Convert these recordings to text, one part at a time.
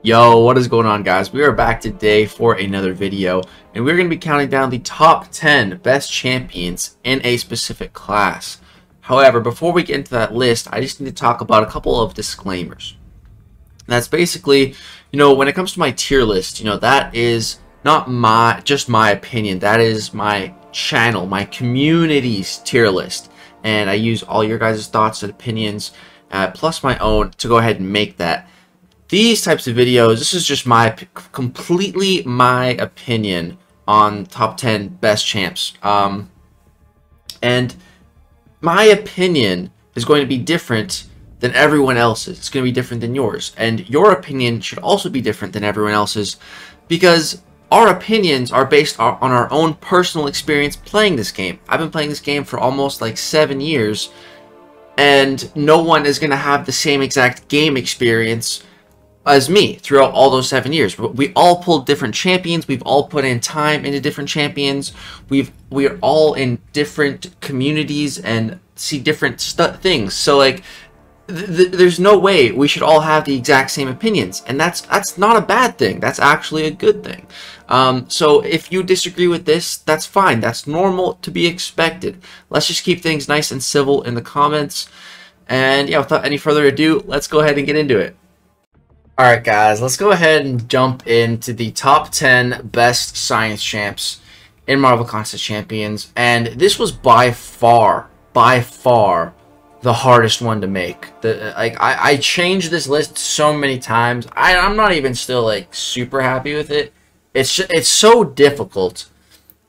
Yo, what is going on, guys? We are back today for another video, and we're going to be counting down the top 10 best champions in a specific class. However, before we get into that list, I just need to talk about a couple of disclaimers. That's basically, when it comes to my tier list, that is not just my opinion. That is my channel, my community's tier list, and I use all your guys' thoughts and opinions, plus my own, to go ahead and make that. These types of videos, this is just completely my opinion on top 10 best champs. And my opinion is going to be different than everyone else's. It's going to be different than yours. And your opinion should also be different than everyone else's, because our opinions are based on our own personal experience playing this game. I've been playing this game for almost like 7 years, and no one is going to have the same exact game experience as me throughout all those 7 years. We all pulled different champions. We've all put in time into different champions. We are all in different communities and see different things. So like, there's no way we should all have the exact same opinions, and that's not a bad thing. That's actually a good thing. So if you disagree with this, that's fine. That's normal, to be expected. Let's just keep things nice and civil in the comments. And yeah, without any further ado, let's go ahead and get into it. Alright guys, let's go ahead and jump into the top 10 best science champs in Marvel Contest Champions. And this was by far the hardest one to make. I changed this list so many times. I'm not even still like super happy with it. It's so difficult.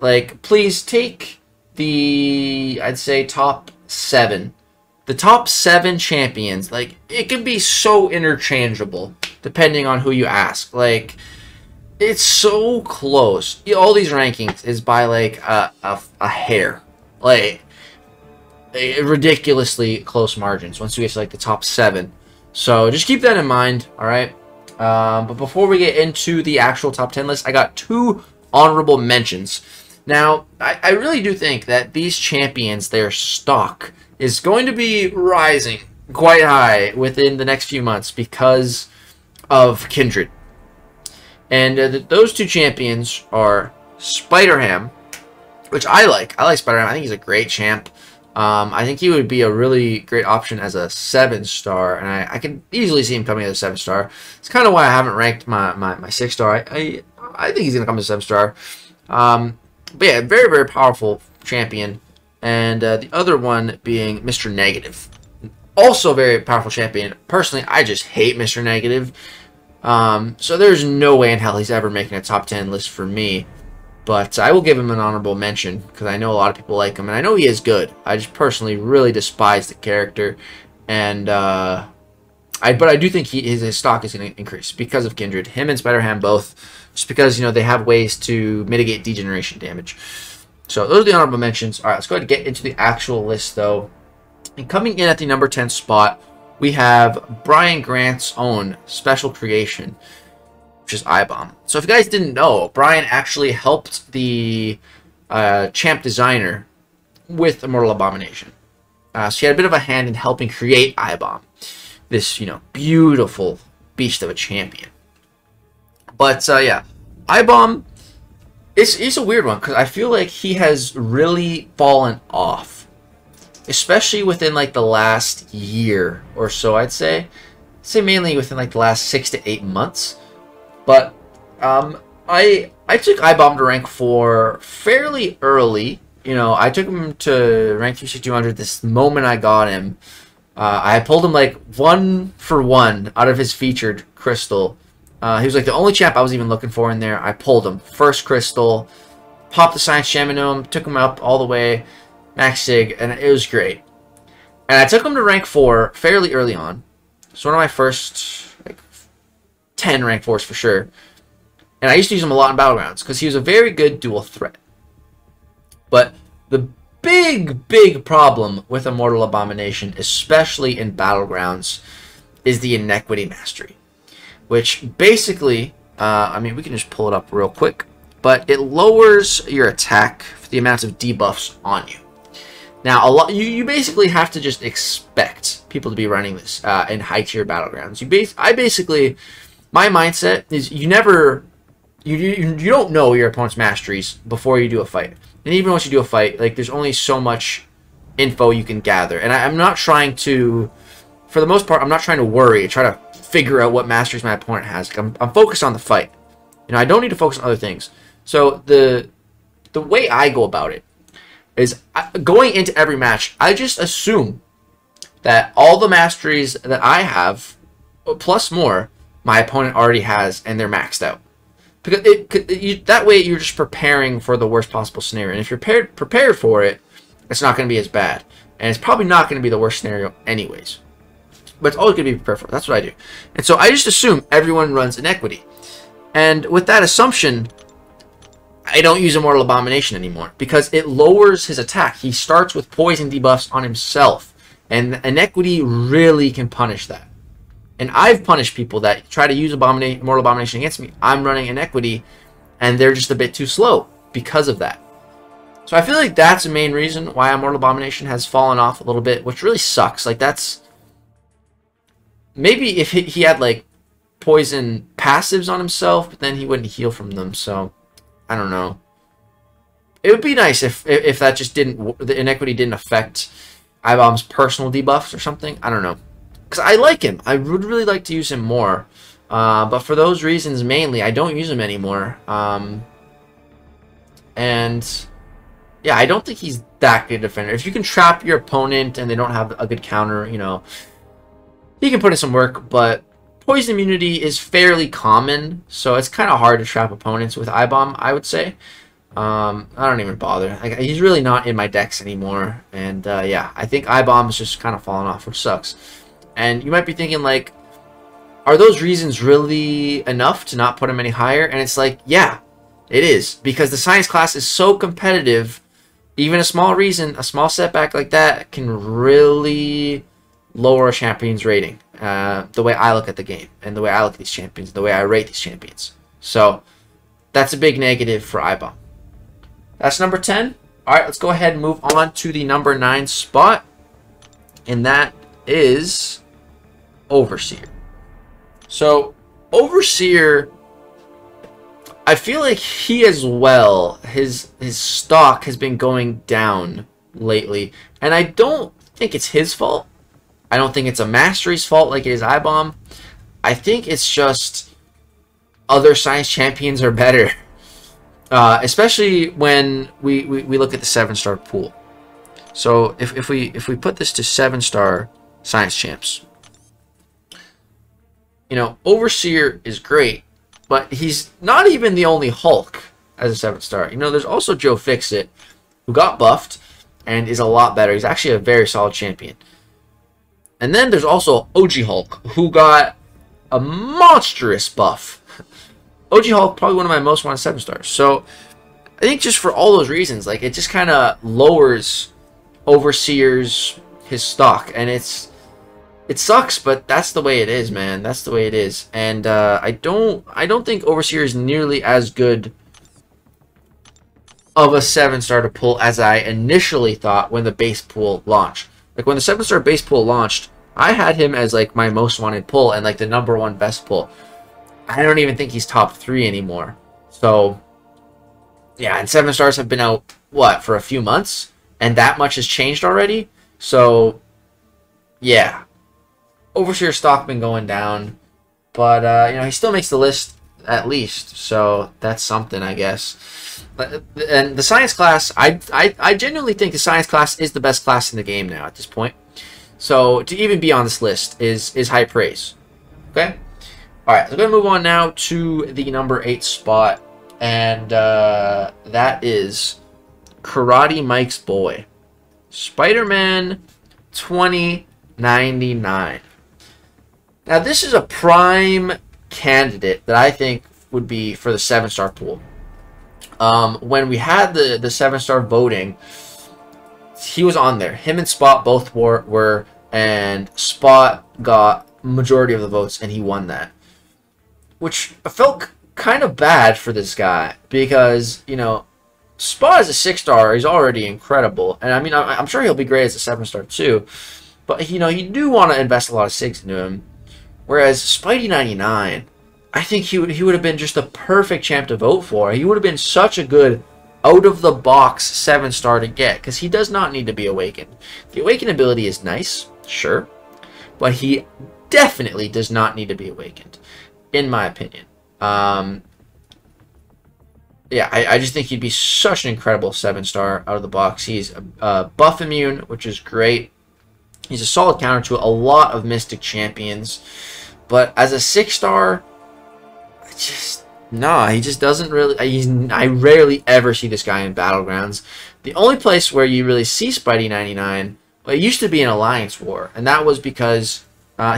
Like, please take the, I'd say, top 7. The top 7 champions, like, it can be so interchangeable depending on who you ask. Like, it's so close. All these rankings is by like a hair, like ridiculously close margins once you get to like the top 7. So just keep that in mind. All right. But before we get into the actual top 10 list, I got 2 honorable mentions. Now, I really do think that these champions, their stock is going to be rising quite high within the next few months because of Kindred. And those 2 champions are Spider-Ham, which I like. I like Spider-Ham. I think he's a great champ. I think he would be a really great option as a 7-star, and I can easily see him coming as a 7-star. It's kind of why I haven't ranked my 6-star. I think he's going to come as a 7-star. But yeah, very, very powerful champion. And the other one being Mr. Negative. Also very powerful champion. Personally, I just hate Mr. Negative. So there's no way in hell he's ever making a top 10 list for me. But I will give him an honorable mention, because I know a lot of people like him, and I know he is good. I just personally really despise the character. And but I do think his stock is going to increase because of Kindred. Him and Spider-Ham both. Just because, they have ways to mitigate degeneration damage. So those are the honorable mentions. All right, let's go ahead and get into the actual list, though. And coming in at the number 10 spot, we have Brian Grant's own special creation, which is I-Bomb. So if you guys didn't know, Brian actually helped the champ designer with Immortal Abomination. So he had a bit of a hand in helping create I-Bomb, this, beautiful beast of a champion. But yeah, I-Bomb, it's a weird one, because I feel like he has really fallen off, especially within like the last year or so. I'd say mainly within like the last 6 to 8 months. But I took I-Bomb to rank 4 fairly early. I took him to rank 3,200 this moment I got him. I pulled him like 1 for 1 out of his featured crystal. He was like the only champ I was even looking for in there. I pulled him. First crystal. Popped the Science Gem into him. Took him up all the way. Max Sig. And it was great. And I took him to rank 4 fairly early on. It's one of my first like 10 rank 4s for sure. And I used to use him a lot in Battlegrounds, because he was a very good dual threat. But the big problem with Immortal Abomination, especially in Battlegrounds, is the Inequity Mastery. Which basically, I mean, we can just pull it up real quick, but it lowers your attack for the amount of debuffs on you. Now, you basically have to just expect people to be running this in high tier battlegrounds. I basically my mindset is you never, you don't know your opponent's masteries before you do a fight. And even once you do a fight, like, there's only so much info you can gather. And I'm not trying to, for the most part, I'm not trying to worry, try to figure out what masteries my opponent has. Like, I'm focused on the fight. You know, I don't need to focus on other things. So the way I go about it is going into every match, I just assume that all the masteries that I have, plus more, my opponent already has, and they're maxed out. Because that way you're just preparing for the worst possible scenario. And if you're prepared for it, it's not going to be as bad. And it's probably not going to be the worst scenario anyways. But it's always going to be prepared for. That's what I do. And so I just assume everyone runs Inequity. And with that assumption, I don't use Immortal Abomination anymore, because it lowers his attack. He starts with poison debuffs on himself, and Inequity really can punish that. And I've punished people that try to use Immortal Abomination against me. I'm running Inequity, and they're just a bit too slow because of that. So I feel like that's the main reason why Immortal Abomination has fallen off a little bit, which really sucks. Like, that's... Maybe if he had, like, poison passives on himself, but then he wouldn't heal from them, so... I don't know. It would be nice if that just didn't, the Inequity didn't affect iBomb's personal debuffs or something. I don't know. Because I like him. I would really like to use him more. But for those reasons mainly, I don't use him anymore. And yeah, I don't think he's that good a defender. If you can trap your opponent and they don't have a good counter, you know, he can put in some work, but poison immunity is fairly common, so it's kind of hard to trap opponents with iBomb, I would say. I don't even bother. Like, he's really not in my decks anymore, and yeah, I think iBomb is just kind of falling off, which sucks. And you might be thinking, like, are those reasons really enough to not put him any higher? And it's like, yeah, it is, because the science class is so competitive. Even a small reason, a small setback like that can really lower a champion's rating. The way I look at the game, and the way I look at these champions, the way I rate these champions. So that's a big negative for iBomb. That's number 10. Alright, let's go ahead and move on to the number 9 spot. And that is Overseer. So Overseer, I feel like he as well, his stock has been going down lately. And I don't think it's his fault. I don't think it's a mastery's fault like it is iBomb. I think it's just other science champions are better. Especially when we look at the 7-star pool. So if we put this to 7-star science champs, you know, Overseer is great, but he's not even the only Hulk as a 7-star. You know, there's also Joe Fixit, who got buffed and is a lot better. He's actually a very solid champion. And then there's also OG Hulk, who got a monstrous buff. OG Hulk, probably one of my most wanted 7-stars. So I think just for all those reasons, like, it just kind of lowers Overseer's his stock, and it sucks, but that's the way it is, man. That's the way it is. And I don't think Overseer is nearly as good of a 7-star to pull as I initially thought when the base pool launched. Like, when the 7-star base pool launched, I had him as, like, my most wanted pull and, like, the #1 best pull. I don't even think he's top 3 anymore. So, yeah, and 7-stars have been out, what, for a few months? And that much has changed already? So, yeah. Overseer stock been going down. But, you know, he still makes the list at least. So, that's something, I guess. And the science class, I genuinely think the science class is the best class in the game now at this point. So to even be on this list is high praise. Okay? Alright, so we're going to move on now to the number 8 spot. And that is Karate Mike's boy, Spider-Man 2099. Now this is a prime candidate that I think would be for the 7-star pool. When we had the 7-star voting, he was on there. Him and Spot both were, and Spot got majority of the votes, and he won that. Which I felt kind of bad for this guy, because, you know, Spot is a 6-star, he's already incredible, and I mean, I'm sure he'll be great as a 7-star too, but, you know, you do want to invest a lot of SIGs into him, whereas Spidey 99, I think he would have been just the perfect champ to vote for. He would have been such a good out-of-the-box 7-star to get, because he does not need to be awakened. The awakened ability is nice, sure, but he definitely does not need to be awakened, in my opinion. Yeah, I just think he'd be such an incredible 7-star out of the box. He's buff immune, which is great. He's a solid counter to a lot of Mystic champions. But as a 6-star, he just doesn't really... I rarely ever see this guy in Battlegrounds. The only place where you really see Spidey99, well, it used to be in Alliance War. And that was because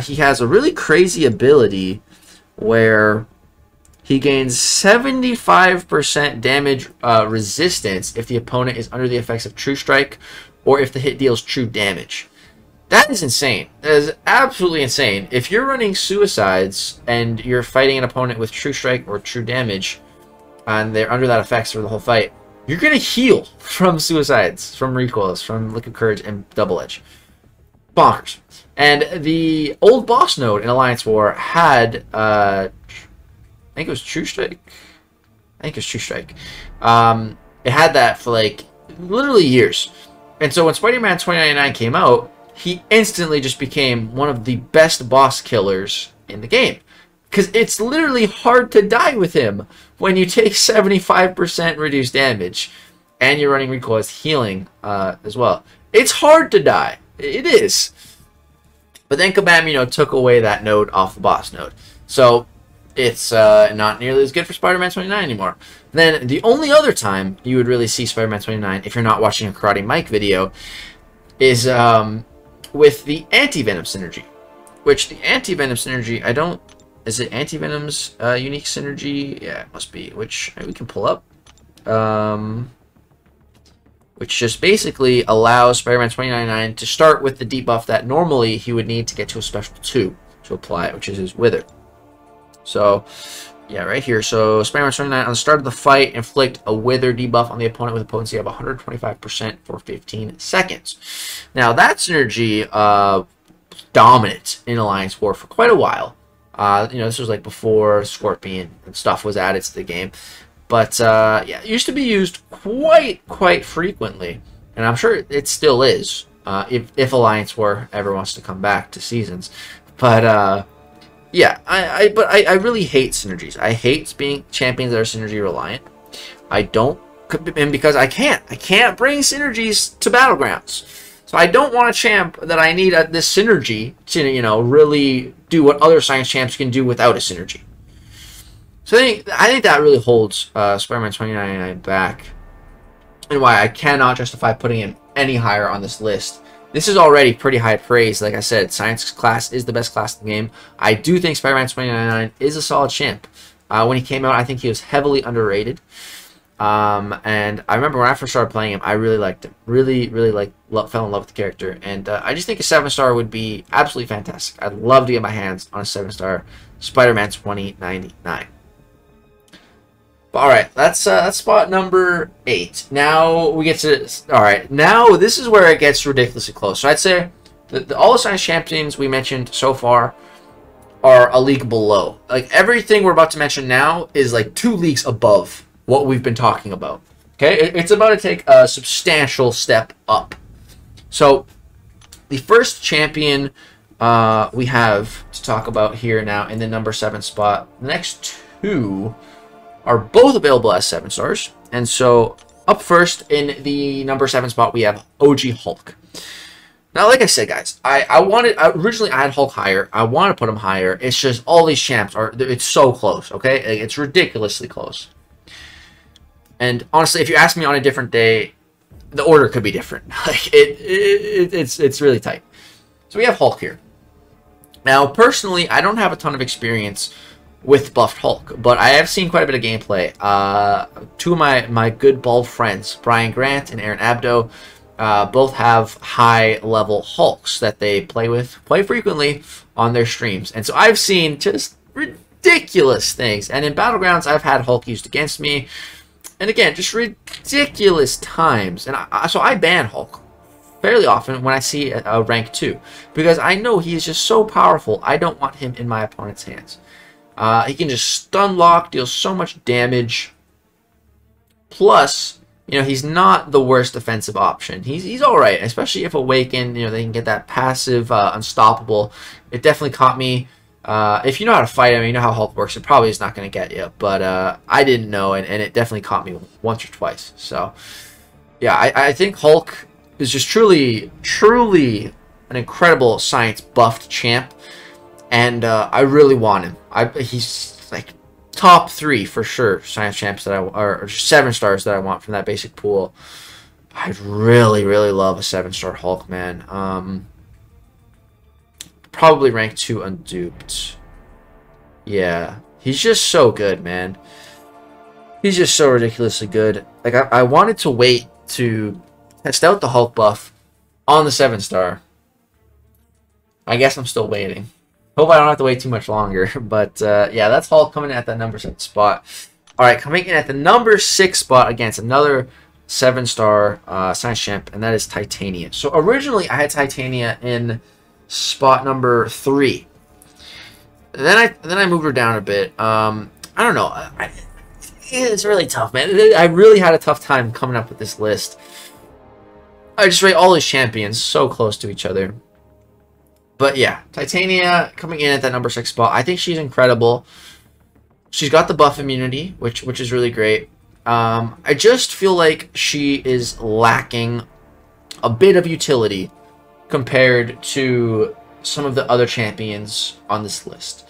he has a really crazy ability where he gains 75% damage resistance if the opponent is under the effects of True Strike or if the hit deals true damage. That is insane. That is absolutely insane. If you're running Suicides and you're fighting an opponent with True Strike or True Damage, and they're under that effects for the whole fight, you're going to heal from Suicides, from Recoils, from Liquid Courage, and Double Edge. Bonkers. And the old boss node in Alliance War had... I think it was True Strike. It had that for like literally years. And so when Spider-Man 2099 came out, he instantly just became one of the best boss killers in the game. Because it's literally hard to die with him when you take 75% reduced damage and you're running recoil as healing as well. It's hard to die. It is. But then Kabam, took away that node off the boss node. So it's not nearly as good for Spider-Man 29 anymore. Then the only other time you would really see Spider-Man 29, if you're not watching a Karate Mike video, is with the Anti-Venom synergy. Which the Anti-Venom synergy, is it Anti-Venom's unique synergy? Yeah, it must be. Which we can pull up. Which just basically allows Spider-Man 2099 to start with the debuff that normally he would need to get to a special 2 to apply it, which is his Wither. So, yeah, right here. So, Spider-Man 29 on the start of the fight, inflict a Wither debuff on the opponent with a potency of 125% for 15 seconds. Now, that synergy dominant in Alliance War for quite a while. This was like before Scorpion and stuff was added to the game. But, yeah, it used to be used quite frequently. And I'm sure it still is, if Alliance War ever wants to come back to Seasons. But, yeah, I really hate synergies. I hate being champions that are synergy reliant. I don't, and because I can't bring synergies to Battlegrounds. So I don't want a champ that I need this synergy to, really do what other science champs can do without a synergy. So I think that really holds Spider-Man 2099 back, and why I cannot justify putting him any higher on this list. This is already pretty high praise. Like I said, Science class is the best class in the game. I do think Spider-Man 2099 is a solid champ. When he came out, I think he was heavily underrated. And I remember when I first started playing him, I really liked him. Really fell in love with the character. And I just think a 7-star would be absolutely fantastic. I'd love to get my hands on a 7-star Spider-Man 2099. All right, that's spot number 8. Now we get to... All right, now this is where it gets ridiculously close. So I'd say all the science champions we mentioned so far are a league below. Like, everything we're about to mention now is like 2 leagues above what we've been talking about. Okay, it's about to take a substantial step up. So the first champion we have to talk about here now in the number 7 spot. The next 2... are both available as 7-stars. And so up first in the number 7 spot, we have OG Hulk. Now, like I said, guys, originally I had Hulk higher. I want to put him higher. It's just all these champs it's so close, okay? It's ridiculously close. And honestly, if you ask me on a different day, the order could be different. Like it's really tight. So we have Hulk here. Now, personally, I don't have a ton of experience with buffed Hulk, but I have seen quite a bit of gameplay. 2 of my good bald friends, Brian Grant and Aaron Abdo, both have high-level Hulks that they play with quite frequently on their streams. And so I've seen just ridiculous things. And in Battlegrounds, I've had Hulk used against me. And again, just ridiculous times. And so I ban Hulk fairly often when I see a rank 2. Because I know he is just so powerful, I don't want him in my opponent's hands. He can just stun lock, deal so much damage. Plus, you know, he's not the worst defensive option. He's all right, especially if Awaken, you know, they can get that passive unstoppable. It definitely caught me. If you know how to fight him, you know how Hulk works, it probably is not going to get you. But I didn't know, and it definitely caught me once or twice. So, yeah, I think Hulk is just truly an incredible science buffed champ. And I really want him. He's like top 3 for sure science champs that or 7 stars that I want from that basic pool. I'd really love a 7-star Hulk, man. Probably rank 2 unduped. Yeah, he's just so good, man. He's just so ridiculously good. Like I wanted to wait to test out the Hulk buff on the 7-star. I guess I'm still waiting. Hope I don't have to wait too much longer. But yeah, that's Hulk coming in at that number 7 spot. Alright, coming in at the number 6 spot against another 7-star science champ, and that is Titania. So originally I had Titania in spot number 3. Then I moved her down a bit. I don't know. It's really tough, man. I really had a tough time coming up with this list. I just rate all these champions so close to each other. But yeah, Titania coming in at that number 6 spot. I think she's incredible. She's got the buff immunity, which is really great. I just feel like she is lacking a bit of utility compared to some of the other champions on this list.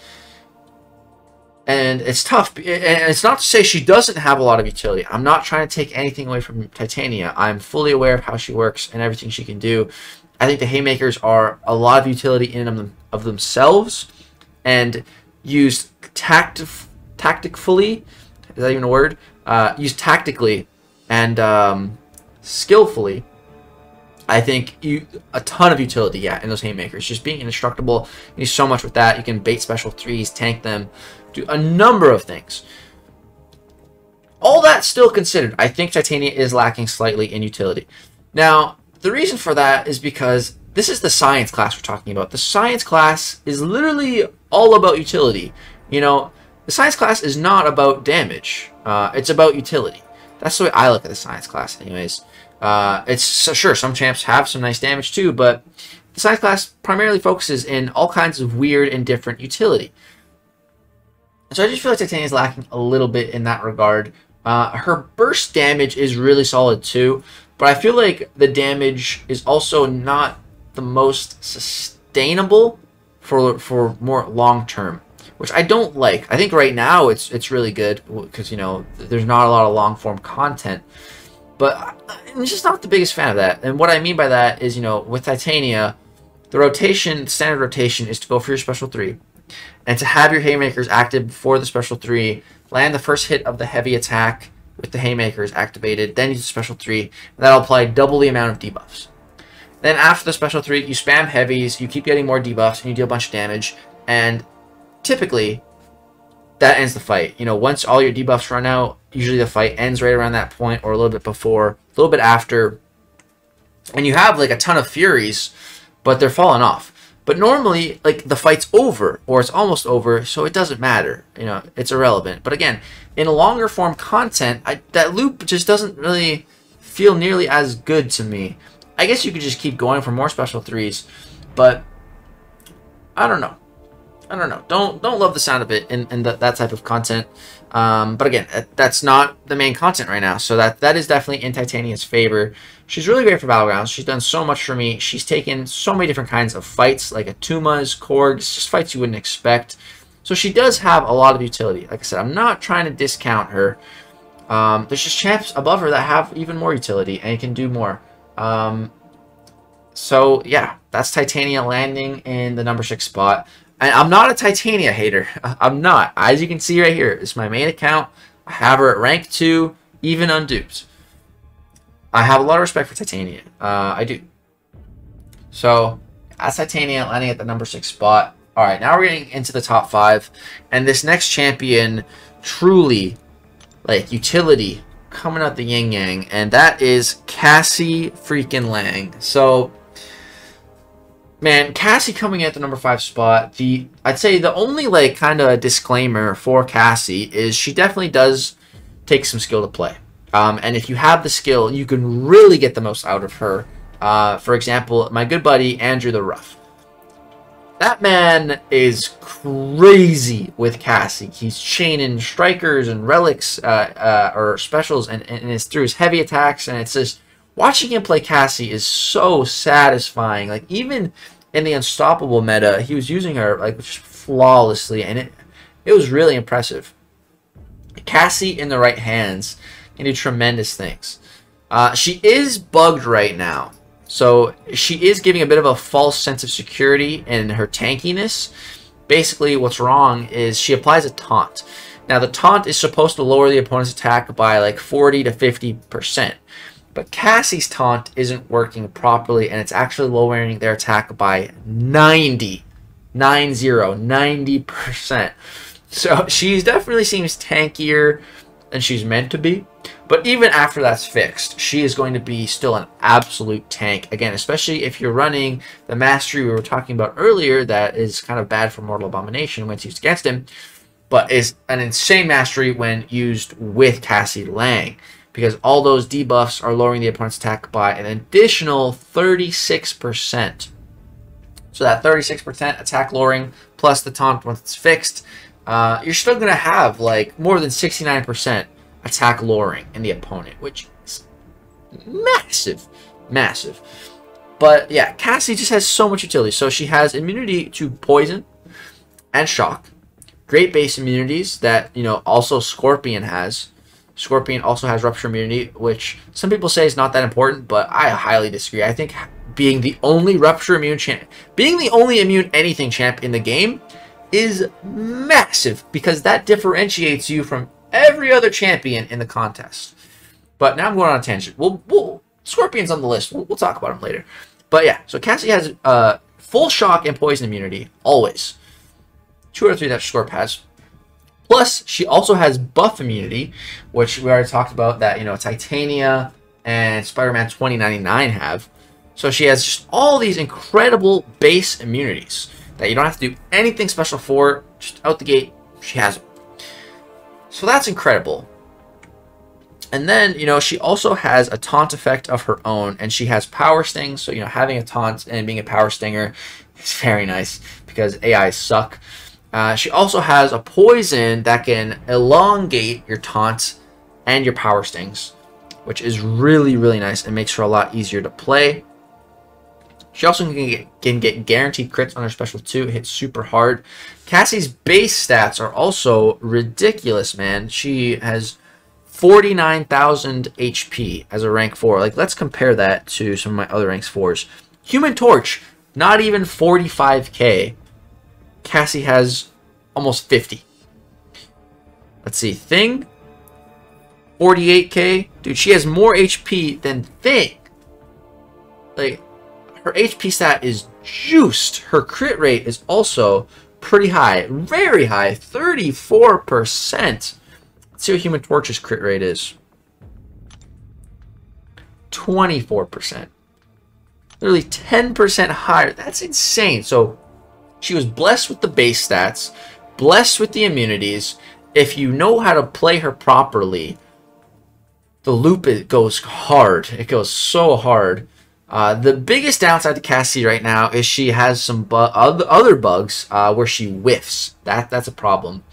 And it's tough. And it's not to say she doesn't have a lot of utility. I'm not trying to take anything away from Titania. I'm fully aware of how she works and everything she can do. I think the haymakers are a lot of utility in them of themselves, and used tactfully. Is that even a word? Used tactically and skillfully. I think a ton of utility, yeah, in those haymakers. Just being indestructible, you do so much with that. You can bait special 3s, tank them, do a number of things. All that still considered, I think Titania is lacking slightly in utility. Now, the reason for that is because this is the science class we're talking about. The science class is literally all about utility. You know, the science class is not about damage. It's about utility. That's the way I look at the science class anyways. It's sure, some champs have some nice damage too, but the science class primarily focuses in all kinds of weird and different utility. So I just feel like Titania is lacking a little bit in that regard. Her burst damage is really solid too, but I feel like the damage is also not the most sustainable for more long term, which I don't like. I think right now it's really good because, you know, there's not a lot of long form content, but I'm just not the biggest fan of that. And what I mean by that is, you know, with Titania, the standard rotation is to go for your special 3 and to have your haymakers active before the special 3, land the first hit of the heavy attack with the haymakers activated, then use the special 3, and that'll apply double the amount of debuffs. Then after the special 3, you spam heavies, you keep getting more debuffs, and you deal a bunch of damage, and typically that ends the fight. You know, once all your debuffs run out, usually the fight ends right around that point, or a little bit before, a little bit after, and you have like a ton of furies, but they're falling off. But normally, like, the fight's over, or it's almost over, so it doesn't matter. You know, it's irrelevant. But again, in longer form content, that loop just doesn't really feel nearly as good to me. I guess you could just keep going for more special 3s, but I don't know. I don't know. Don't love the sound of it in that type of content. But again, that's not the main content right now. So that is definitely in Titania's favor. She's really great for Battlegrounds. She's done so much for me. She's taken so many different kinds of fights, like Atumas, Korgs, just fights you wouldn't expect. So she does have a lot of utility. Like I said, I'm not trying to discount her. There's just champs above her that have even more utility and can do more. So yeah, that's Titania landing in the number 6 spot. And I'm not a Titania hater. I'm not. As you can see right here, it's my main account. I have her at rank 2, even unduped. I have a lot of respect for Titania. I do. So, that's Titania landing at the number 6 spot. Alright, now we're getting into the top 5. And this next champion, truly, like, utility, coming out the yin-yang. And that is Cassie freaking Lang. So, Man, Cassie coming at the number 5 spot. I'd say the only like kind of disclaimer for Cassie is she definitely does take some skill to play. And if you have the skill, you can really get the most out of her. For example, my good buddy Andrew the Rough. That man is crazy with Cassie. He's chaining strikers and relics or specials, and it's through his heavy attacks, and it's just watching him play Cassie is so satisfying. Like even in the unstoppable meta, he was using her like just flawlessly, and it was really impressive. Cassie in the right hands can do tremendous things. She is bugged right now. So she is giving a bit of a false sense of security in her tankiness. Basically, what's wrong is she applies a taunt. Now, the taunt is supposed to lower the opponent's attack by like 40 to 50%. But Cassie's taunt isn't working properly, and it's actually lowering their attack by 90%. So she definitely seems tankier than she's meant to be. But even after that's fixed, she is going to be still an absolute tank. Again, especially if you're running the mastery we were talking about earlier that is kind of bad for Immortal Abomination when it's used against him, but is an insane mastery when used with Cassie Lang, because all those debuffs are lowering the opponent's attack by an additional 36%. So that 36% attack lowering plus the taunt once it's fixed, you're still going to have like more than 69% attack lowering in the opponent, which is massive. But yeah, Cassie just has so much utility. So she has immunity to poison and shock, great base immunities that, you know, also Scorpion has. Scorpion also has rupture immunity, which some people say is not that important, but I highly disagree. I think being the only rupture immune champ, being the only immune anything champ in the game is massive, because that differentiates you from every other champion in the contest. But now I'm going on a tangent. Scorpion's on the list. We'll talk about him later. But yeah, so Cassie has full shock and poison immunity, always. 2 out of 3 that Scorp has. Plus, she also has buff immunity, which we already talked about that, you know, Titania and Spider-Man 2099 have. So she has just all these incredible base immunities that you don't have to do anything special for. Just out the gate, she has them. So that's incredible. And then, you know, she also has a taunt effect of her own, and she has power sting. So, you know, having a taunt and being a power stinger is very nice because AIs suck. She also has a poison that can elongate your taunts and your power stings, which is really nice and makes her a lot easier to play. She also can get guaranteed crits on her special too. It hits super hard. Cassie's base stats are also ridiculous, man. She has 49,000 HP as a rank 4. Like, let's compare that to some of my other ranks 4s. Human Torch, not even 45k. Cassie has almost 50. Let's see. Thing, 48k. Dude, she has more HP than Thing. Like, her HP stat is juiced. Her crit rate is also pretty high. Very high. 34%. Let's see what Human Torch's crit rate is. 24%. Literally 10% higher. That's insane. So she was blessed with the base stats, blessed with the immunities. If you know how to play her properly, the loop, it goes hard. It goes so hard. The biggest downside to Cassie right now is she has some other bugs where she whiffs. That's a problem.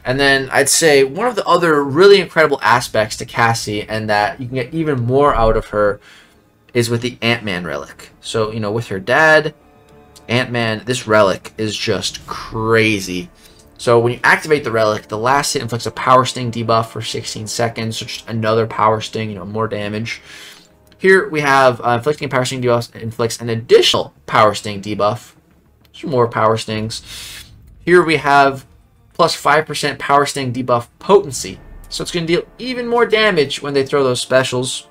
And then I'd say one of the other really incredible aspects to Cassie, and that you can get even more out of her, is with the Ant-Man relic. So, you know, with her dad, Ant-Man, this relic is just crazy. So when you activate the relic, the last hit inflicts a power sting debuff for 16 seconds. So just another power sting, you know, more damage. Here we have inflicting a power sting debuff inflicts an additional power sting debuff. Some more power stings. Here we have plus 5% power sting debuff potency. So it's going to deal even more damage when they throw those specials.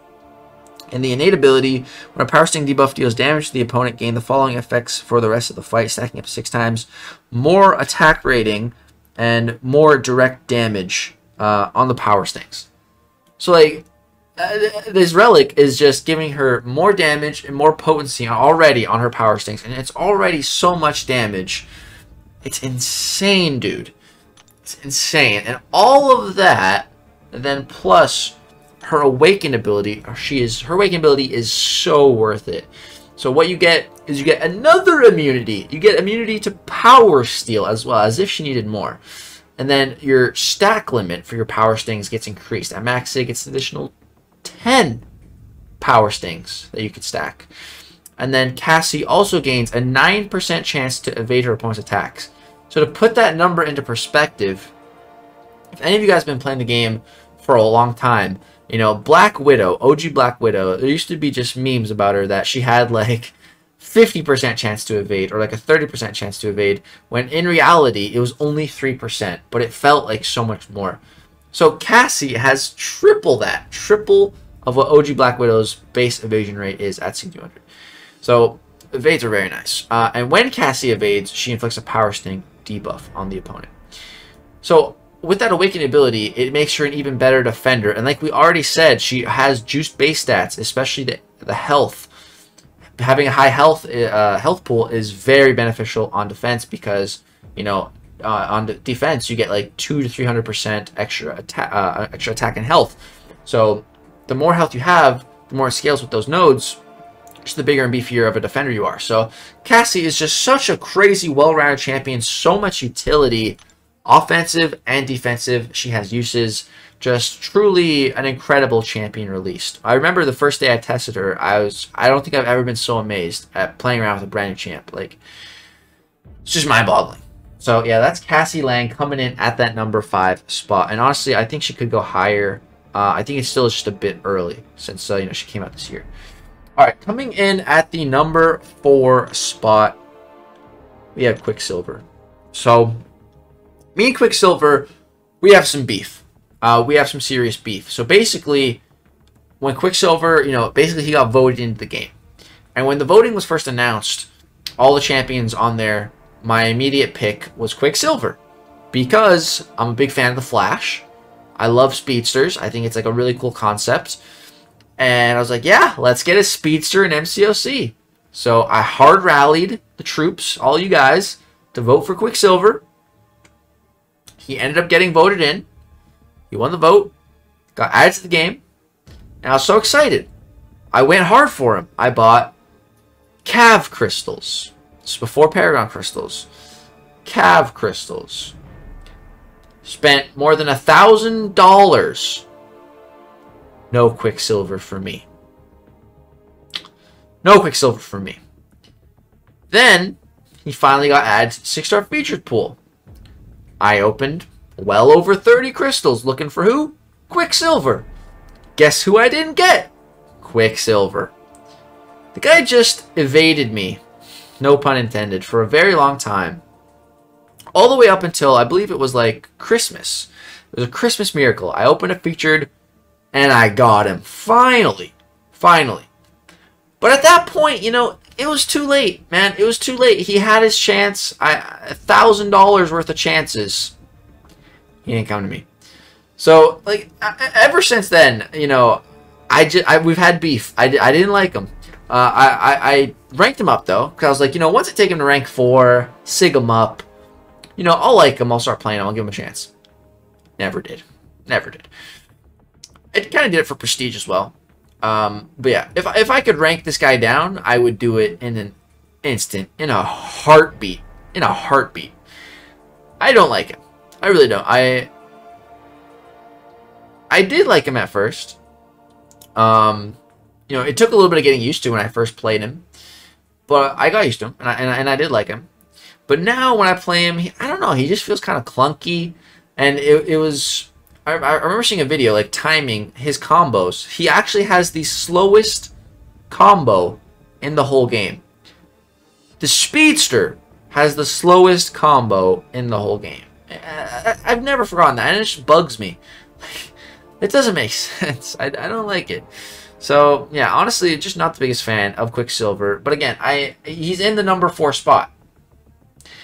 And the innate ability, when a power sting debuff deals damage to the opponent, gain the following effects for the rest of the fight, stacking up to 6 times. More attack rating and more direct damage on the power stings. So, like, this relic is just giving her more damage and more potency already on her power stings, and it's already so much damage. It's insane, dude. It's insane. And all of that, and then plus her awakened ability, her awakened ability is so worth it. So what you get is you get another immunity. You get immunity to power steal as well, as if she needed more. And then your stack limit for your power stings gets increased. At max, it gets an additional 10 power stings that you could stack. And then Cassie also gains a 9% chance to evade her opponent's attacks. So to put that number into perspective, if any of you guys have been playing the game for a long time, you know, Black Widow, OG Black Widow, there used to be just memes about her that she had like 50% chance to evade or like a 30% chance to evade, when in reality it was only 3%, but it felt like so much more. So Cassie has triple that, triple of what OG Black Widow's base evasion rate is at C200. So evades are very nice. And when Cassie evades, she inflicts a power sting debuff on the opponent. So with that awakened ability, it makes her an even better defender. And like we already said, she has juiced base stats, especially the health. Having a high health pool is very beneficial on defense because, you know, on defense you get like 200 to 300% extra attack and health. So the more health you have, the more it scales with those nodes, just the bigger and beefier of a defender you are. So Cassie is just such a crazy, well-rounded champion. So much utility, offensive and defensive. She has uses. Just truly an incredible champion released. I remember the first day I tested her, I don't think I've ever been so amazed at playing around with a brand new champ. Like, it's just mind-boggling. So yeah, that's Cassie Lang coming in at that number 5 spot. And honestly, I think she could go higher. I think it's still just a bit early since you know, she came out this year. All right, coming in at the number 4 spot, we have Quicksilver. So me and Quicksilver, we have some beef. We have some serious beef. So basically, when Quicksilver, you know, basically he got voted into the game. And when the voting was first announced, all the champions on there, my immediate pick was Quicksilver. Because I'm a big fan of the Flash. I love speedsters. I think it's like a really cool concept. And I was like, yeah, let's get a speedster in MCOC. So I hard rallied the troops, all you guys, to vote for Quicksilver. He ended up getting voted in. He won the vote, got added to the game, and I was so excited. I went hard for him. I bought Cav crystals. This is before Paragon crystals. Cav crystals. Spent more than $1,000. No Quicksilver for me. No Quicksilver for me. Then, he finally got added to the 6-star featured pool. I opened well over 30 crystals looking for who? Quicksilver. Guess who I didn't get? Quicksilver. The guy just evaded me, no pun intended, for a very long time. All the way up until, I believe it was like Christmas. It was a Christmas miracle. I opened a featured and I got him. Finally. Finally. But at that point, you know, it was too late, man. It was too late. He had his chance. $1,000 worth of chances. He didn't come to me. So, like, ever since then, you know, we've had beef. I didn't like him. I ranked him up, though, because I was like, you know, once I take him to rank 4, sig him up, you know, I'll like him. I'll start playing him. I'll give him a chance. Never did. Never did. I kind of did it for prestige as well. But yeah, if I could rank this guy down, I would do it in an instant, in a heartbeat. In a heartbeat. I don't like him. I really don't. I did like him at first. You know, it took a little bit of getting used to when I first played him, but I got used to him, and I did like him. But now when I play him, I don't know. He just feels kind of clunky, and it was. I remember seeing a video like timing his combos. He actually has the slowest combo in the whole game. The Speedster has the slowest combo in the whole game. I've never forgotten that, and it just bugs me. It doesn't make sense. I don't like it. So, yeah, honestly, just not the biggest fan of Quicksilver. But again, he's in the number 4 spot.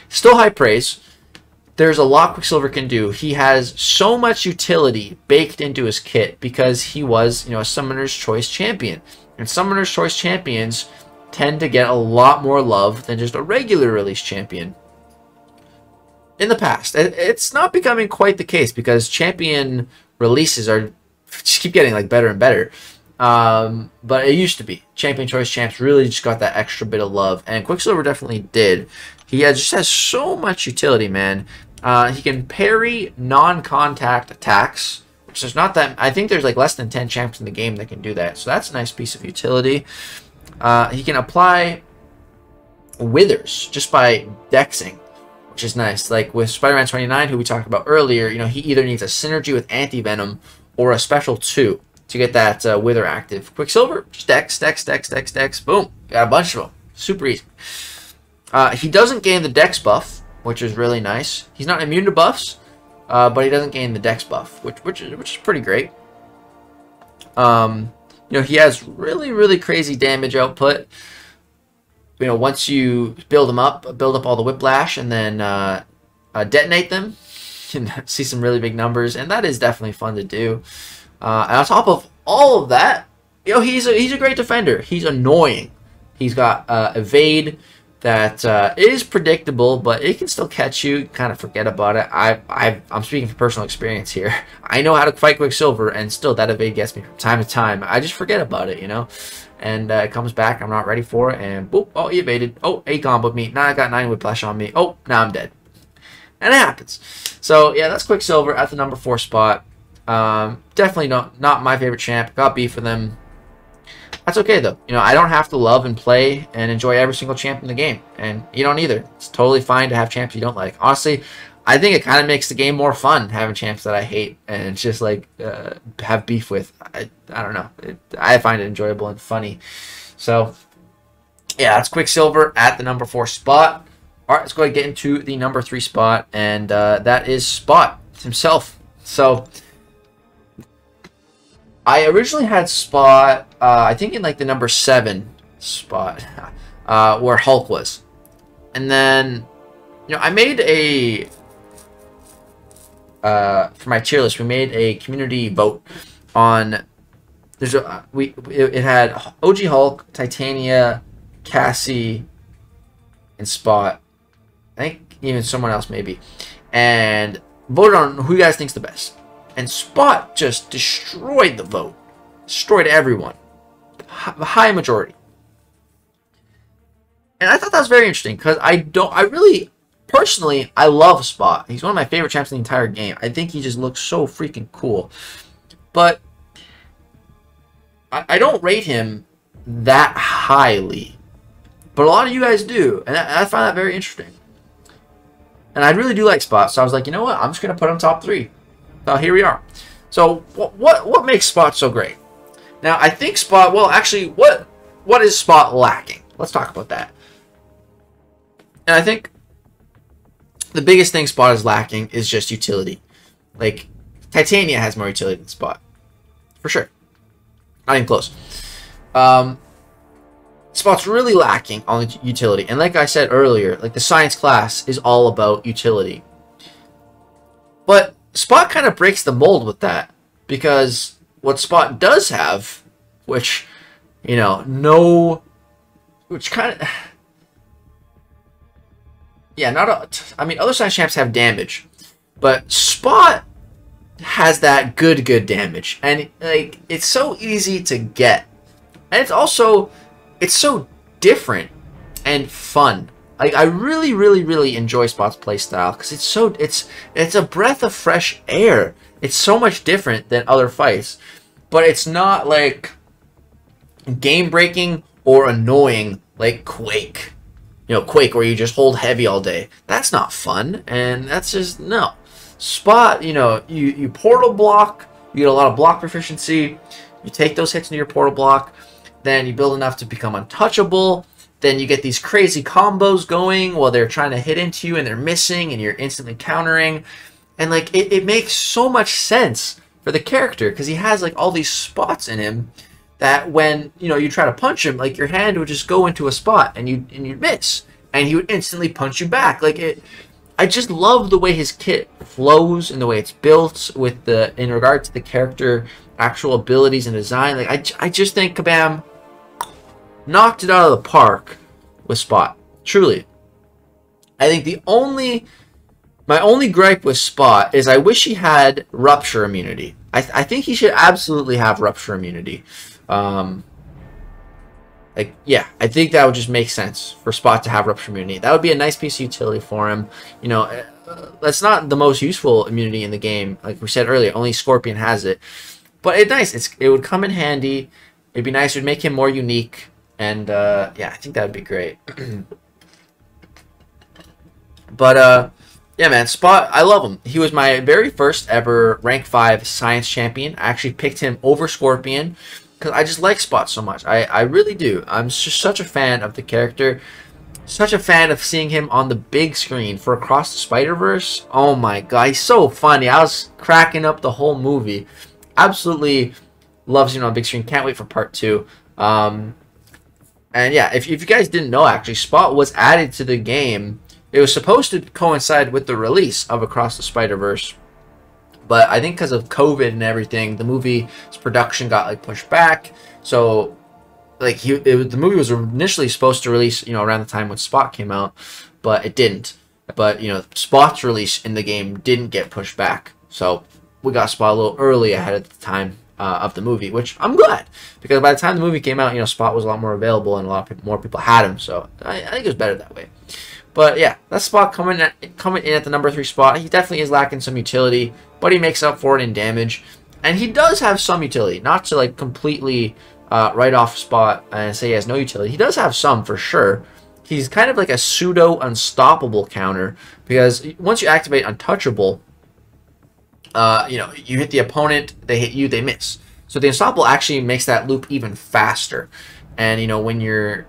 Still high praise. there's a lot Quicksilver can do. He has so much utility baked into his kit because he was, a Summoner's Choice champion. And Summoner's Choice champions tend to get a lot more love than just a regular release champion. In the past, it's not becoming quite the case because champion releases just keep getting like better and better. But it used to be. Champion Choice champs really just got that extra bit of love, and Quicksilver definitely did. He just has so much utility, man. He can parry non-contact attacks, which is not that. I think there's like less than 10 champs in the game that can do that, so that's a nice piece of utility. He can apply withers just by dexing, which is nice. Like with Spider-Man 29, who we talked about earlier, he either needs a synergy with anti-venom or a special 2 to get that wither active. Quicksilver, just dex, dex, dex, dex, dex, boom. Got a bunch of them. Super easy. He doesn't gain the dex buff, which is really nice. He's not immune to buffs, but he doesn't gain the dex buff, which is pretty great. He has really crazy damage output. Once you build him up, build up all the whiplash, and then detonate them, you can see some really big numbers, and that is definitely fun to do. And on top of all of that, he's a great defender. He's annoying. He's got evade that is predictable, but it can still catch you. Kind of forget about it. I'm speaking from personal experience here. I know how to fight Quicksilver, and still that evade gets me from time to time. I just forget about it, and it comes back. I'm not ready for it, and boop, oh, he evaded. Oh, he comboed me. Now I got 9 whiplash on me. Oh, now I'm dead. And it happens. So yeah, that's Quicksilver at the number 4 spot. Definitely not my favorite champ. Got beef with them. That's okay though. I don't have to love and play and enjoy every single champ in the game, and you don't either. It's totally fine to have champs you don't like. Honestly, I think it kind of makes the game more fun having champs that I hate and just like have beef with. I don't know. I find it enjoyable and funny. So yeah, that's Quicksilver at the number 4 spot. All right, let's go ahead and get into the number 3 spot, and that is Spot himself. So I originally had Spot, I think in like the number 7 spot, where Hulk was. And then, I made a, for my tier list, we made a community vote on, it had OG Hulk, Titania, Cassie, and Spot. I think even someone else maybe. And voted on who you guys think's the best. And Spot just destroyed the vote. Destroyed everyone. The high majority. And I thought that was very interesting because personally, I love Spot. He's one of my favorite champs in the entire game. I think he just looks so freaking cool. But I don't rate him that highly. But a lot of you guys do. And I find that very interesting. And I really do like Spot. So I was like, you know what? I'm just going to put him top 3. So here we are. So what makes Spot so great? Now I think Spot. Well, actually, what is Spot lacking? Let's talk about that. And I think the biggest thing Spot is lacking is just utility. Like Titania has more utility than Spot, for sure. Not even close. Spot's really lacking on utility, and like I said earlier, like the science class is all about utility. But Spot kind of breaks the mold with that, because what Spot does have, which, which kind of, yeah, I mean, other science champs have damage, but Spot has that good damage, and like it's so easy to get, and it's so different and fun. Like I really enjoy Spot's playstyle because it's a breath of fresh air. It's so much different than other fights, but it's not like game breaking or annoying like Quake. Quake where you just hold heavy all day. That's not fun, and that's just no. Spot, you portal block, you get a lot of block proficiency, you take those hits into your portal block, then you build enough to become untouchable, then you get these crazy combos going while they're trying to hit into you and they're missing and you're instantly countering, and like it makes so much sense for the character because he has like all these spots in him that when you try to punch him, like your hand would just go into a spot and you'd miss and he would instantly punch you back. Like I just love the way his kit flows and the way it's built with the in regard to the character actual abilities and design. Like I just think Kabam knocked it out of the park with Spot. Truly. I think my only gripe with Spot is I wish he had rupture immunity. I think he should absolutely have rupture immunity. Like, yeah, I think that would just make sense for Spot to have rupture immunity. That would be a nice piece of utility for him. You know, that's not the most useful immunity in the game. Like we said earlier, only Scorpion has it. But it's nice. It would come in handy. It'd be nice. It would make him more unique. And, yeah, I think that would be great. But, yeah, man, Spot, I love him. He was my very first ever rank 5 science champion. I actually picked him over Scorpion because I just like Spot so much. I really do. I'm just such a fan of the character. Such a fan of seeing him on the big screen for Across the Spider-Verse. Oh my god, he's so funny. I was cracking up the whole movie. Absolutely love seeing him on big screen. Can't wait for part 2. And yeah, if you guys didn't know, actually, Spot was added to the game. It was supposed to coincide with the release of Across the Spider-Verse. But I think because of COVID and everything, the movie's production got like pushed back. So like the movie was initially supposed to release, you know, around the time when Spot came out, but it didn't. But, you know, Spot's release in the game didn't get pushed back. So we got Spot a little early ahead of the time of the movie, which I'm glad. Because by the time the movie came out, you know, Spot was a lot more available and a lot more people had him. So I think it was better that way. But yeah, that Spot coming in at the number 3 spot. He definitely is lacking some utility, but he makes up for it in damage. And he does have some utility. Not to like completely write off Spot and say he has no utility. He does have some for sure. He's kind of like a pseudo unstoppable counter, because once you activate Untouchable, you know, you hit the opponent, they hit you, they miss. So the unstoppable actually makes that loop even faster. And you know, when you're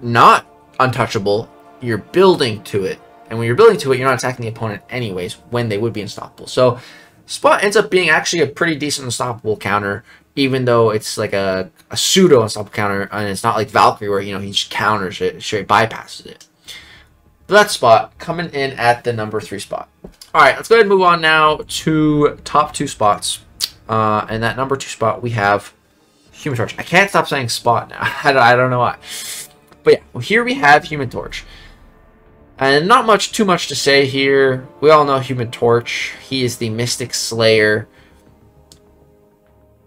not untouchable, you're building to it, and when you're building to it, you're not attacking the opponent anyways when they would be unstoppable. So Spot ends up being actually a pretty decent unstoppable counter, even though it's like a pseudo unstoppable counter, and it's not like Valkyrie where, you know, he just counters it, straight bypasses it. But that Spot coming in at the number 3 spot. All right, let's go ahead and move on now to top 2 spots. And that number 2 spot, we have Human Torch. I can't stop saying Spot now. I don't know why. But yeah, well, here we have Human Torch. And not too much to say here. We all know Human Torch. He is the Mystic Slayer.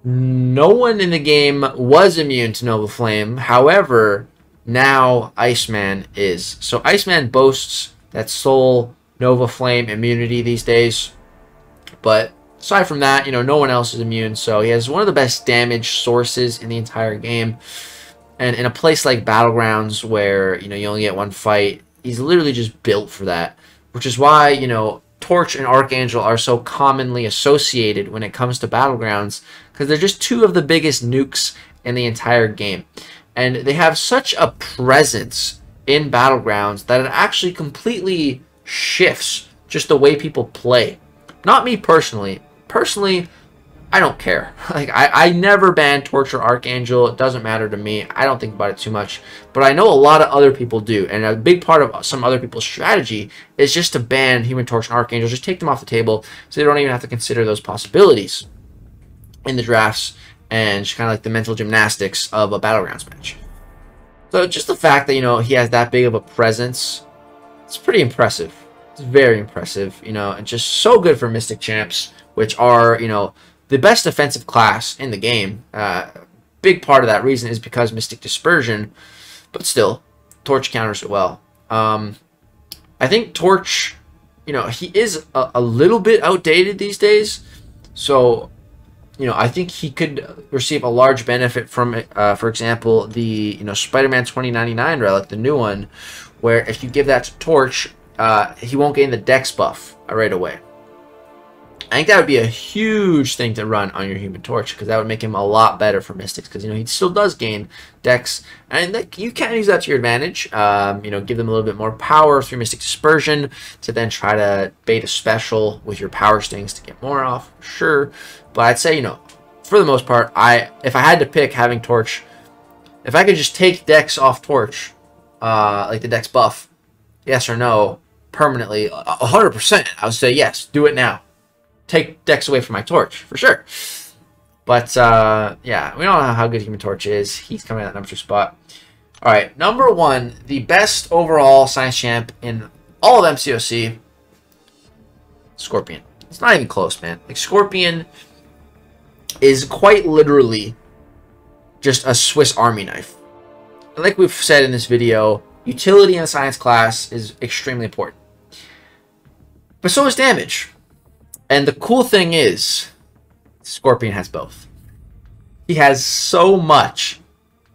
No one in the game was immune to Nova Flame. However, now Iceman is. So Iceman boasts that sole Nova Flame immunity these days. But aside from that, you know, no one else is immune. So he has one of the best damage sources in the entire game. And in a place like Battlegrounds where, you know, you only get one fight, he's literally just built for that. Which is why, you know, Torch and Archangel are so commonly associated when it comes to Battlegrounds, because they're just 2 of the biggest nukes in the entire game. And they have such a presence in Battlegrounds that it actually completely shifts just the way people play. Not me personally. Personally, I don't care. Like I never ban Torch or Archangel. It doesn't matter to me. I don't think about it too much. But I know a lot of other people do. And a big part of some other people's strategy is just to ban Human Torch and Archangel. Just take them off the table so they don't even have to consider those possibilities in the drafts, and just kind of like the mental gymnastics of a Battlegrounds match. So just the fact that, you know, he has that big of a presence, it's pretty impressive. It's very impressive, you know, and just so good for Mystic Champs, which are, you know, the best defensive class in the game. Big part of that reason is because Mystic Dispersion, but still, Torch counters it well. I think Torch, you know, he is a little bit outdated these days, so, you know, I think he could receive a large benefit from it. For example, the, you know, Spider-Man 2099 relic, the new one, where if you give that to Torch, he won't gain the Dex buff right away. I think that would be a huge thing to run on your Human Torch, because that would make him a lot better for Mystics, because, you know, he still does gain Dex, and like, you can use that to your advantage. You know, give them a little bit more power through Mystic Dispersion to then try to bait a special with your Power Stings to get more off, sure. But I'd say, you know, for the most part, if I had to pick having Torch, if I could just take Dex off Torch, like the Dex buff, yes or no, permanently, 100%, I would say yes, do it now. Take Dex away from my Torch, for sure. But, yeah, we don't know how good Human Torch is. He's coming at number 2 spot. Alright, number 1, the best overall Science Champ in all of MCOC, Scorpion. It's not even close, man. Like, Scorpion is quite literally just a Swiss Army knife. Like we've said in this video, utility in a science class is extremely important. But so is damage. And the cool thing is, Scorpion has both. He has so much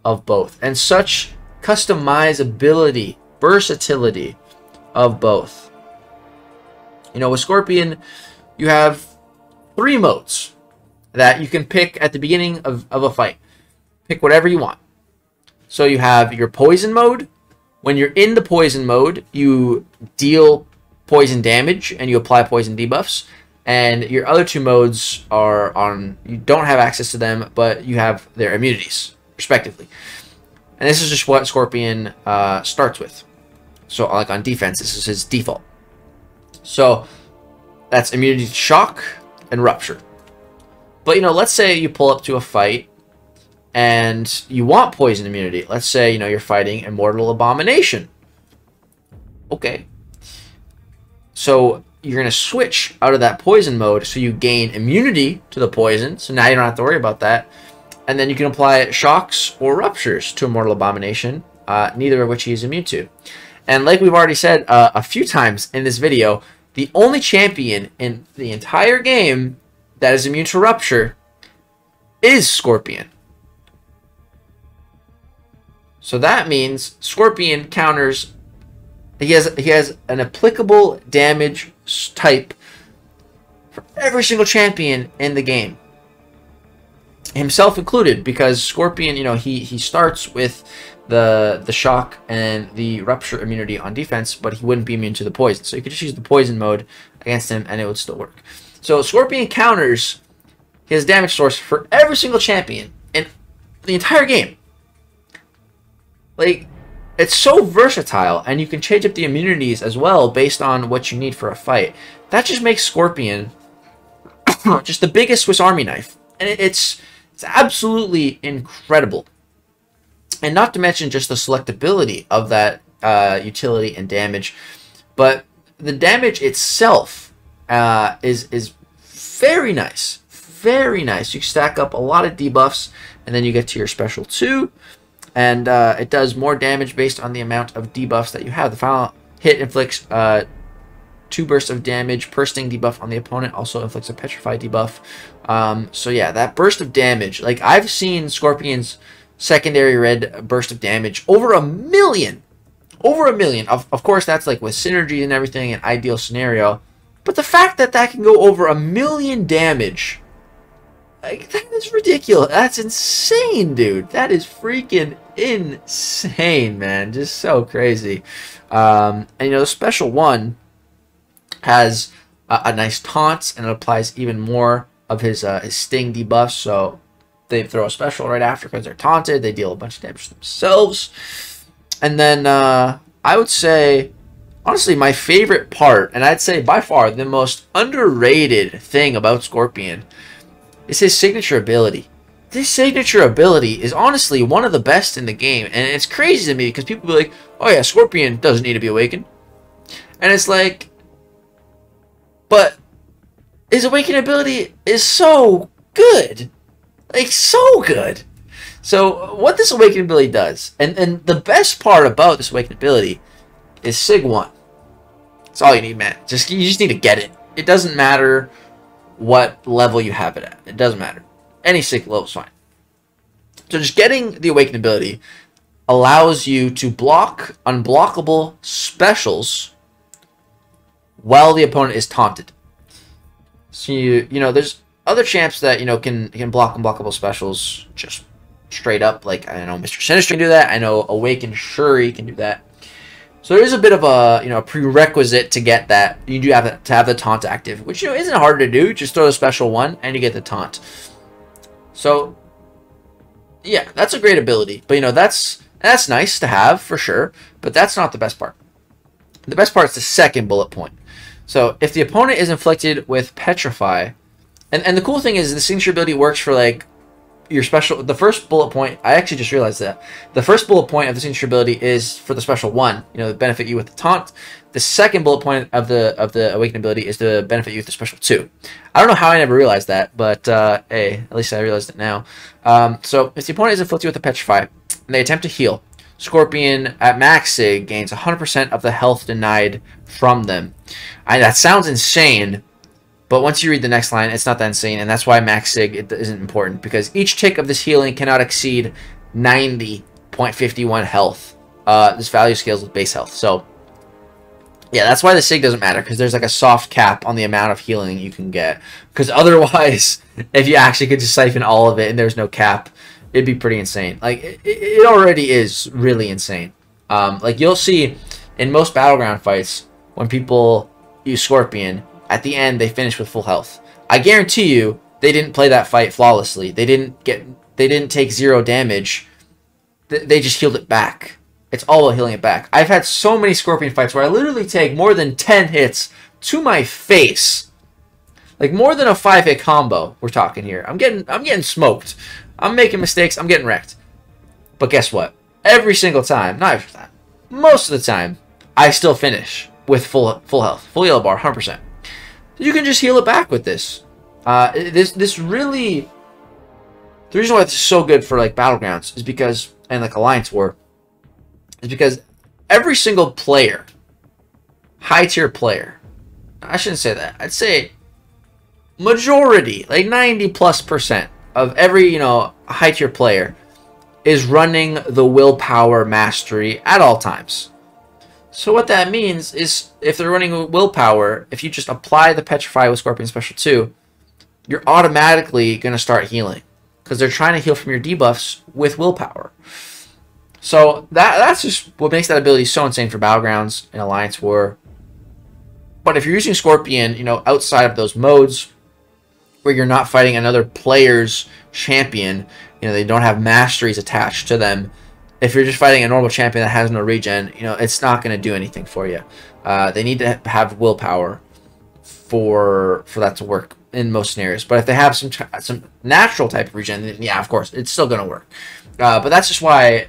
of both. And such customizability, versatility of both. You know, with Scorpion, you have 3 modes that you can pick at the beginning of a fight. Pick whatever you want. So you have your poison mode. When you're in the poison mode, you deal poison damage and you apply poison debuffs. And your other 2 modes are on, you don't have access to them, but you have their immunities, respectively. And this is just what Scorpion starts with. So, like on defense, this is his default. So, that's immunity to shock and rupture. But, you know, let's say you pull up to a fight and you want poison immunity. Let's say, you know, you're fighting Immortal Abomination. Okay. So, you're going to switch out of that poison mode so you gain immunity to the poison. So now you don't have to worry about that. And then you can apply shocks or ruptures to Immortal Abomination, neither of which he is immune to. And like we've already said a few times in this video, the only champion in the entire game that is immune to rupture is Scorpion. So that means Scorpion counters. He has an applicable damage type for every single champion in the game, himself included, because Scorpion, you know, he starts with the shock and the rupture immunity on defense, but he wouldn't be immune to the poison. So you could just use the poison mode against him and it would still work. So Scorpion counters his damage source for every single champion in the entire game. Like, it's so versatile, and you can change up the immunities as well based on what you need for a fight. That just makes Scorpion just the biggest Swiss Army knife. And it's absolutely incredible. And not to mention just the selectability of that utility and damage. But the damage itself is very nice. Very nice. You stack up a lot of debuffs, and then you get to your special 2. And it does more damage based on the amount of debuffs that you have. The final hit inflicts 2 bursts of damage per sting debuff on the opponent. Also inflicts a petrify debuff. So yeah, that burst of damage. Like, I've seen Scorpion's secondary red burst of damage over 1 million. Over 1 million. Of course, that's like with synergy and everything, an ideal scenario. But the fact that that can go over 1 million damage, like, that is ridiculous. That's insane, dude. That is freaking insane, man. Just so crazy. And, you know, the special 1 has a nice taunt, and it applies even more of his sting debuffs. So they throw a special right after because they're taunted. They deal a bunch of damage themselves. And then I would say, honestly, my favorite part, and I'd say by far the most underrated thing about Scorpion, is his signature ability. This signature ability is honestly one of the best in the game. And it's crazy to me because people be like, oh yeah, Scorpion doesn't need to be awakened. And it's like, but his awakened ability is so good. Like, so good. So what this awakened ability does, and the best part about this awakened ability is Sig 1. That's all you need, man. You just need to get it. It doesn't matter what level you have it at. It doesn't matter. Any Sig level is fine. So just getting the awakened ability allows you to block unblockable specials while the opponent is taunted. So you know, there's other champs that, you know, can block unblockable specials just straight up. Like, I know Mr. Sinister can do that. I know Awakened Shuri can do that. So there is a bit of a, you know, a prerequisite to get that. You do have to have the taunt active, which, you know, isn't hard to do. Just throw the special 1 and you get the taunt. So yeah, that's a great ability. But, you know, that's nice to have for sure, but that's not the best part. The best part is the second bullet point. So if the opponent is inflicted with Petrify, and the cool thing is the signature ability works for like your special. The first bullet point, I actually just realized that the first bullet point of the signature ability is for the special 1, you know, to benefit you with the taunt. The second bullet point of the awaken ability is to benefit you with the special 2. I don't know how I never realized that, but hey, at least I realized it now. So if the opponent is inflicted with a Petrify and they attempt to heal, Scorpion at max sig gains 100% of the health denied from them. That sounds insane, but once you read the next line, it's not that insane, and that's why max sig isn't important, because each tick of this healing cannot exceed 90.51 health. This value scales with base health. So yeah, that's why the sig doesn't matter, because there's like a soft cap on the amount of healing you can get. Because otherwise, if you actually could just siphon all of it and there's no cap, it'd be pretty insane. Like, it already is really insane. Like, you'll see in most Battleground fights, when people use Scorpion, at the end, they finish with full health. I guarantee you, they didn't play that fight flawlessly. They didn't take 0 damage. They just healed it back. It's all about healing it back. I've had so many Scorpion fights where I literally take more than 10 hits to my face. Like, more than a 5-hit combo, we're talking here. I'm getting smoked. I'm making mistakes. I'm getting wrecked. But guess what? Every single time, not every time, most of the time, I still finish with full health, full yellow bar, 100%. You can just heal it back with this. This really, the reason why this is so good for like Battlegrounds is because, and like Alliance War, is because every single player, high tier player, I shouldn't say that. I'd say majority, like 90+% of every, you know, high tier player is running the willpower mastery at all times. So what that means is if they're running willpower, if you just apply the Petrify with Scorpion Special 2, you're automatically going to start healing, because they're trying to heal from your debuffs with willpower. So that's just what makes that ability so insane for Battlegrounds and Alliance War. But if you're using Scorpion, you know, outside of those modes where you're not fighting another player's champion, you know, they don't have masteries attached to them. If you're just fighting a normal champion that has no regen, you know, it's not going to do anything for you. They need to have willpower for that to work in most scenarios. But if they have some natural type of regen, then yeah, of course, it's still going to work. But that's just why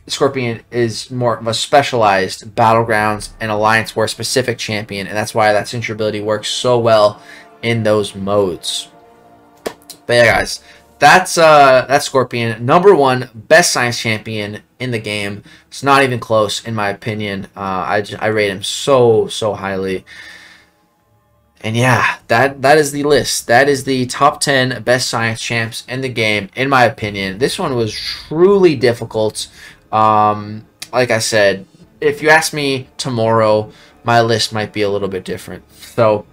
Scorpion is more of a specialized Battlegrounds and Alliance War specific champion, and that's why that signature ability works so well in those modes. But yeah, guys, that's Scorpion, #1 best science champion in the game. It's not even close in my opinion. I rate him so highly. And yeah, that is the list. That is the top 10 best science champs in the game, in my opinion. This one was truly difficult. Like I said, if you ask me tomorrow, my list might be a little bit different. So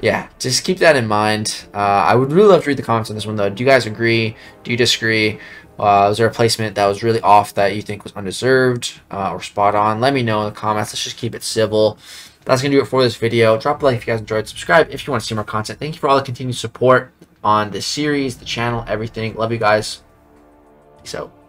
yeah, just keep that in mind. I would really love to read the comments on this one, though. Do you guys agree? Do you disagree? Was there a placement that was really off that you think was undeserved or spot on? Let me know in the comments. Let's just keep it civil. That's going to do it for this video. Drop a like if you guys enjoyed. Subscribe if you want to see more content. Thank you for all the continued support on this series, the channel, everything. Love you guys. Peace out.